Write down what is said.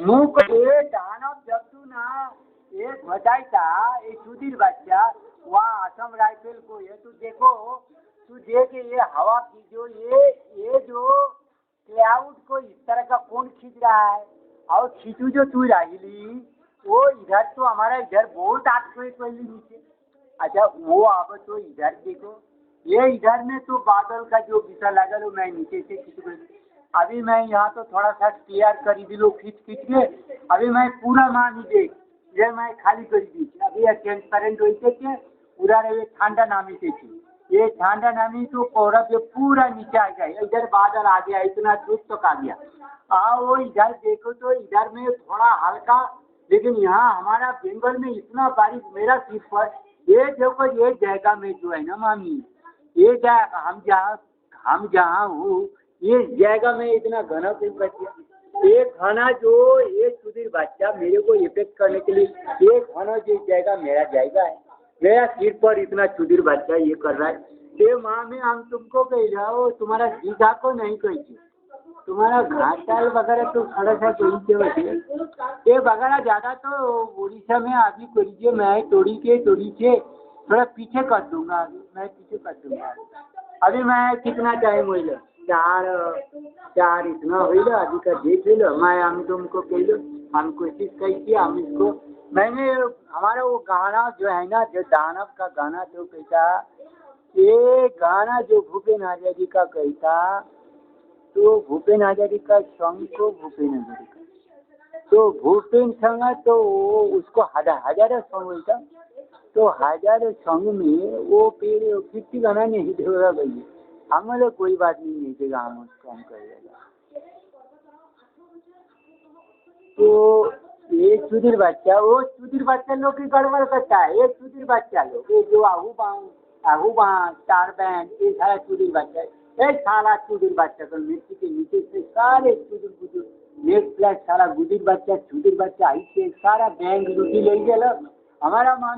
मुँह को ये दानव जब तू ना ये घटाई था ये सुधीर बच्चा वहाँ असम राइफल को ये तू देखो तू देख ये हवा की जो ये जो क्लाउड को इस तरह का कौन खींच रहा है और खींचू जो तू राहिली वो इधर तो हमारा इधर बहुत आग पहले नीचे। अच्छा वो अब तो इधर देखो ये इधर में तो बादल का जो विषय लगा लो मैं नीचे से खींच अभी मैं यहाँ तो थोड़ा सा क्लियर कर दिलो खींच के अभी मैं पूरा मान देख ये मैं खाली कर दी अभी ये ट्रांसपेरेंट होते थे पूरा ये ठंडा नामी से थी ये ठंडा नामी तो कोहरा पे पूरा नीचे आ गया इधर बादल आ गया इतना धूप तक आ गया वो इधर देखो तो इधर में थोड़ा हल्का लेकिन यहाँ हमारा बंगाल में इतना बारिश मेरा सिर पर ये देखो ये जगह में जो है ना मामी ये हम जहाँ हूँ ये जगह में इतना घना बच्चा ये घना जो ये सुधीर बच्चा मेरे को इफेक्ट करने के लिए ये घना जो जगह मेरा जाएगा है मेरा सिर पर इतना सुधीर बच्चा ये कर रहा है ये माँ में हम तुमको कह जाओ तुम्हारा जीजा को नहीं कही तुम्हारा घाटा वगैरह तो थोड़ा सा कोई के बचे ये वगैरह ज़्यादा तो उड़ीसा में अभी करीजिए मैं तोड़ी के थोड़ा पीछे कर दूंगा अभी मैं पीछे कर दूंगा अभी मैं कितना टाइम हो चार इतना हो अभी का देख लो मैं हम तुमको कह लो हम कोशिश करी हम इसको मैंने हमारा वो गाना जो है ना जो दानव का गाना जो कहता ये गाना जो भूपेन आजादी का कहता तो भूपेन आजादी का सॉन्ग को भूपेन आजादी का तो भूपेन संग तो उसको हजारों सॉन्ग होता तो हजारों सॉन्ग में वो फिर 50 गाना नहीं देगा भैया हमारे कोई बात नहीं देगा हम उसको हम करेगा तो ये सुधीर बच्चा वो सुधीर बच्चा लोग की गड़बड़ करता है ये सुधीर बच्चा लोग ये जो आहू बाँ चार बैंड ये सारा सुधीर बच्चा है सारा सुधीर बच्चा तो मिट्टी के नीचे से सारे सुधीर नेक्स्ट प्लस सारा गुजर बच्चा सुधीर बच्चा ऐसे सारा बैंक लूटी ले गया हमारा मान